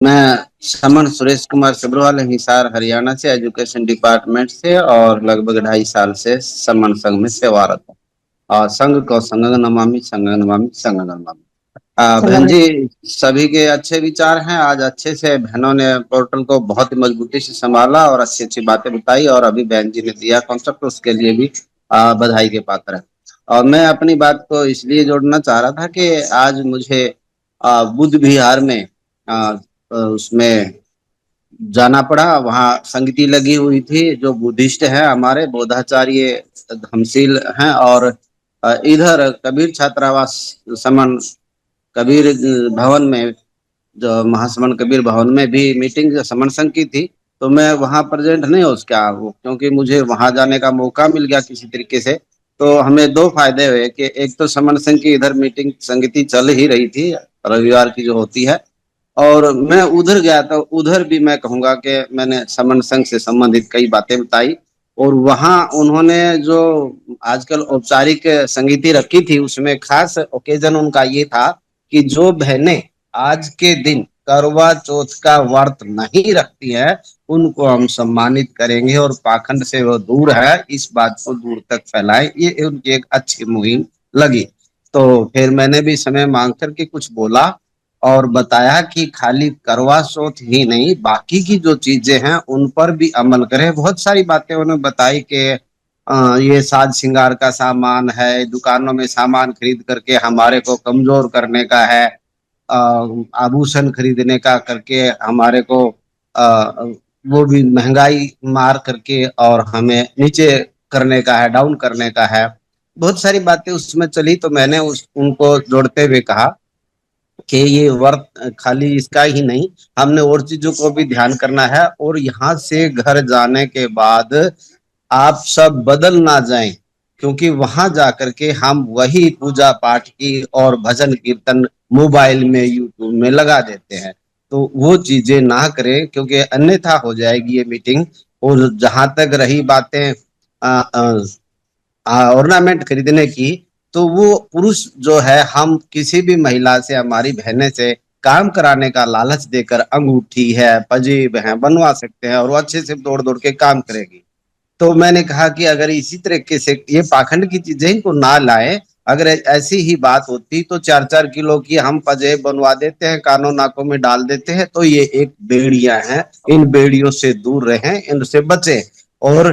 मैं समन सुरेश कुमार सब्रवाल, हिसार हरियाणा से, education department से, और लगभग 2.5 साल से समन संघ में सेवारत हूँ। और संघ को संघ नमामि, संघ नमामि, संघ नमामि। बहन समझ। जी, सभी के अच्छे विचार हैं। आज अच्छे से बहनों ने पोर्टल को बहुत ही मजबूती से संभाला और अच्छी अच्छी बातें बताई, और अभी बहन जी ने दिया कॉन्सेप्ट, उसके लिए भी बधाई के पात्र है। और मैं अपनी बात को इसलिए जोड़ना चाह रहा था कि आज मुझे बुद्ध विहार में उसमें जाना पड़ा। वहाँ संगति लगी हुई थी। जो बुद्धिस्ट है, हमारे बोधाचार्य धमशील हैं, और इधर कबीर छात्रावास समन कबीर भवन में, जो महासमन कबीर भवन में भी मीटिंग समन संघ की थी। तो मैं वहाँ प्रेजेंट नहीं हो सका, क्योंकि मुझे वहाँ जाने का मौका मिल गया किसी तरीके से। तो हमें दो फायदे हुए कि एक तो समन संघ की इधर मीटिंग संगति चल ही रही थी, रविवार की जो होती है, और मैं उधर गया तो उधर भी मैं कहूंगा कि मैंने समन संघ से संबंधित कई बातें बताई। और वहाँ उन्होंने जो आजकल औपचारिक संगीति रखी थी, उसमें खास ओकेजन उनका ये था कि जो बहनें आज के दिन करवा चौथ का व्रत नहीं रखती हैं, उनको हम सम्मानित करेंगे और पाखंड से वो दूर है, इस बात को दूर तक फैलाएं। ये उनकी एक अच्छी मुहिम लगी। तो फिर मैंने भी समय मांग करके कुछ बोला और बताया कि खाली करवा चौथ ही नहीं, बाकी की जो चीजें हैं उन पर भी अमल करें। बहुत सारी बातें उन्होंने बताई कि ये साज श्रृंगार का सामान है, दुकानों में सामान खरीद करके हमारे को कमजोर करने का है, आभूषण खरीदने का करके हमारे को वो भी महंगाई मार करके और हमें नीचे करने का है, डाउन करने का है। बहुत सारी बातें उसमें चली। तो मैंने उनको जोड़ते हुए कहा कि ये वर्क खाली इसका ही नहीं, हमने और चीजों को भी ध्यान करना है। और यहाँ से घर जाने के बाद आप सब बदल ना जाएं, क्योंकि वहां जाकर के हम वही पूजा पाठ की और भजन कीर्तन मोबाइल में यूट्यूब में लगा देते हैं। तो वो चीजें ना करें, क्योंकि अन्यथा हो जाएगी ये मीटिंग। और जहां तक रही बातें ऑर्नामेंट खरीदने की, तो वो पुरुष जो है, हम किसी भी महिला से, हमारी बहने से काम कराने का लालच देकर अंगूठी है, पजेब है बनवा सकते हैं, और वो अच्छे से दौड़ दौड़ के काम करेगी। तो मैंने कहा कि अगर इसी तरीके से ये पाखंड की चीजें इनको ना लाए, अगर ऐसी ही बात होती तो 4-4 किलो की हम पजेब बनवा देते हैं, कानों नाकों में डाल देते हैं। तो ये एक बेड़ियां हैं, इन बेड़ियों से दूर रहें, इनसे बचें। और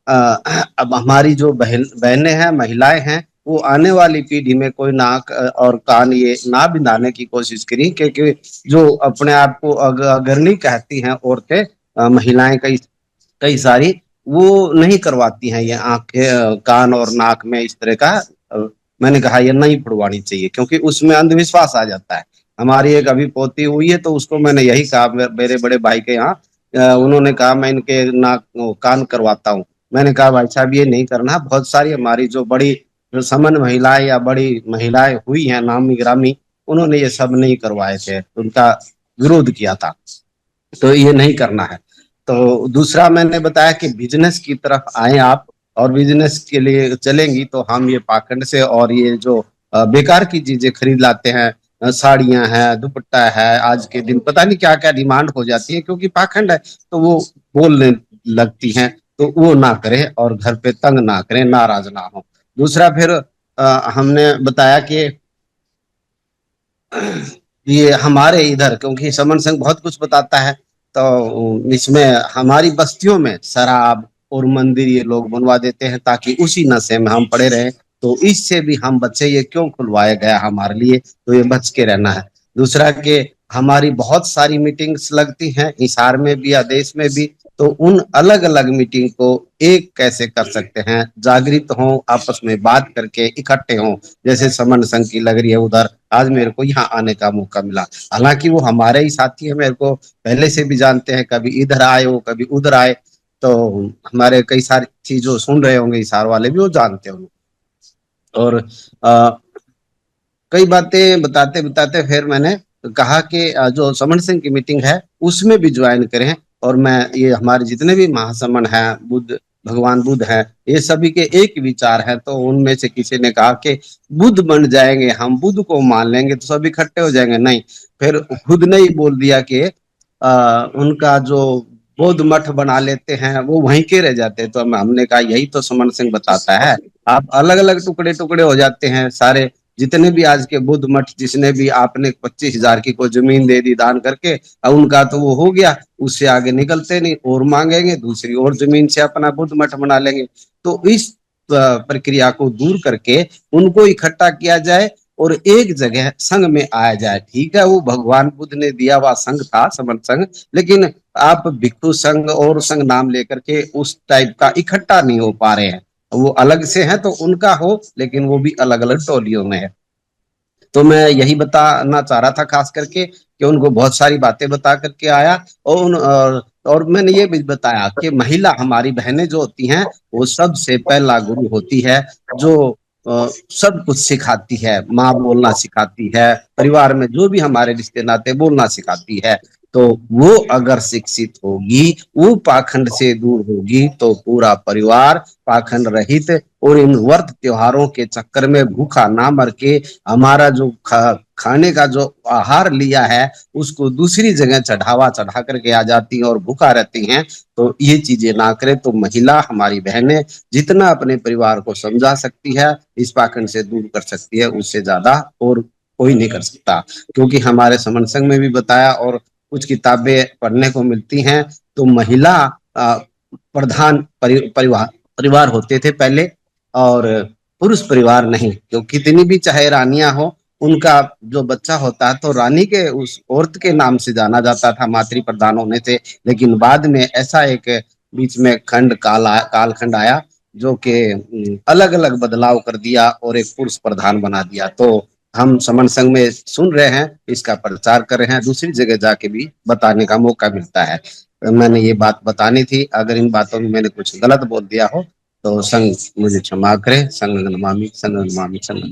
अब हमारी जो बहनें हैं, महिलाएं हैं, वो आने वाली पीढ़ी में कोई नाक और कान ये ना बिंधाने की कोशिश करी, क्योंकि जो अपने आप को अग्रणी कहती हैं औरतें, महिलाएं कई कई सारी, वो नहीं करवाती हैं ये आंखें कान और नाक में इस तरह का। अ, मैंने कहा ये नहीं फुड़वानी चाहिए, क्योंकि उसमें अंधविश्वास आ जाता है। हमारी एक अभी पोती हुई है, तो उसको मैंने यही कहा, मेरे बड़े भाई के यहाँ उन्होंने कहा मैं इनके नाक कान करवाता हूँ। मैंने कहा भाई साहब ये नहीं करना। बहुत सारी हमारी जो बड़ी जो समन महिलाएं या बड़ी महिलाएं हुई हैं नामी गिरामी, उन्होंने ये सब नहीं करवाए थे, उनका विरोध किया था। तो ये नहीं करना है। तो दूसरा मैंने बताया कि बिजनेस की तरफ आए आप, और बिजनेस के लिए चलेंगी तो हम ये पाखंड से और ये जो बेकार की चीजें खरीद लाते हैं, साड़ियां हैं, दुपट्टा है, आज के दिन पता नहीं क्या क्या डिमांड हो जाती है, क्योंकि पाखंड है तो वो बोलने लगती हैं। तो वो ना करें और घर पे तंग ना करें, नाराज ना हो। दूसरा फिर हमने बताया कि ये हमारे इधर, क्योंकि समन संघ बहुत कुछ बताता है, तो इसमें हमारी बस्तियों में शराब और मंदिर ये लोग बनवा देते हैं, ताकि उसी नशे में हम पड़े रहें। तो इससे भी हम बच्चे, ये क्यों खुलवाया गया हमारे लिए, तो ये बच के रहना है। दूसरा कि हमारी बहुत सारी मीटिंग्स लगती हैं, हिसार में भी या देश में भी। तो उन अलग अलग मीटिंग को एक कैसे कर सकते हैं, जागृत हों, आपस में बात करके इकट्ठे हों। जैसे समन संघ की लग रही है उधर, आज मेरे को यहाँ आने का मौका मिला। हालांकि वो हमारे ही साथी है, मेरे को पहले से भी जानते हैं, कभी इधर आए हो कभी उधर आए। तो हमारे कई सारी चीजों सुन रहे होंगे हिसार वाले भी, वो जानते होंगे। और आ, कई बातें बताते बताते फिर मैंने कहा कि जो समन सिंह की मीटिंग है उसमें भी ज्वाइन करें। और मैं ये हमारे जितने भी महासमन हैं, बुद्ध भगवान बुद्ध हैं, ये सभी के एक विचार है। तो उनमें से किसी ने कहा कि बुद्ध बन जाएंगे हम, बुद्ध को मान लेंगे तो सब इकट्ठे हो जाएंगे। नहीं, फिर खुद ने ही बोल दिया कि उनका जो बौद्ध मठ बना लेते हैं, वो वहीं के रह जाते हैं। तो हमने कहा यही तो समन सिंह बताता है, आप अलग अलग टुकड़े टुकड़े हो जाते हैं सारे। जितने भी आज के बुद्ध मठ, जिसने भी आपने 25,000 की कोई जमीन दे दी दान करके, अब उनका तो वो हो गया, उससे आगे निकलते नहीं, और मांगेंगे दूसरी और जमीन से अपना बुद्ध मठ बना लेंगे। तो इस प्रक्रिया को दूर करके उनको इकट्ठा किया जाए और एक जगह संघ में आया जाए। ठीक है, वो भगवान बुद्ध ने दिया हुआ संघ था, समन संघ, लेकिन आप भिक्षु संघ और संघ नाम लेकर के उस टाइप का इकट्ठा नहीं हो पा रहे हैं। वो अलग से हैं तो उनका हो, लेकिन वो भी अलग अलग टोलियों में है। तो मैं यही बताना चाह रहा था खास करके कि उनको बहुत सारी बातें बता करके आया। और मैंने ये भी बताया कि महिला हमारी बहनें जो होती हैं, वो सबसे पहला गुरु होती है, जो सब कुछ सिखाती है। माँ बोलना सिखाती है, परिवार में जो भी हमारे रिश्ते नाते बोलना सिखाती है। तो वो अगर शिक्षित होगी, वो पाखंड से दूर होगी, तो पूरा परिवार पाखंड रहित और इन व्रत त्योहारों के चक्कर में भूखा ना मर के हमारा जो खाने का जो आहार लिया है उसको दूसरी जगह चढ़ावा चढ़ा करके आ जाती हैं और भूखा रहती हैं। तो ये चीजें ना करें। तो महिला हमारी बहनें जितना अपने परिवार को समझा सकती है, इस पाखंड से दूर कर सकती है, उससे ज्यादा और कोई नहीं कर सकता। क्योंकि हमारे समन संघ में भी बताया और कुछ किताबें पढ़ने को मिलती हैं, तो महिला प्रधान परिवार परिवार होते थे पहले, और पुरुष परिवार नहीं। जो कितनी भी चाहे रानियां हो, उनका जो बच्चा होता है तो रानी के उस औरत के नाम से जाना जाता था, मातृ प्रधान होने से। लेकिन बाद में ऐसा एक बीच में कालखंड आया जो कि अलग अलग बदलाव कर दिया और एक पुरुष प्रधान बना दिया। तो हम समन संघ में सुन रहे हैं, इसका प्रचार कर रहे हैं, दूसरी जगह जाके भी बताने का मौका मिलता है। मैंने ये बात बतानी थी। अगर इन बातों में मैंने कुछ गलत बोल दिया हो तो संघ मुझे क्षमा करे। संघ नमामि, संघ नमामि, संघ।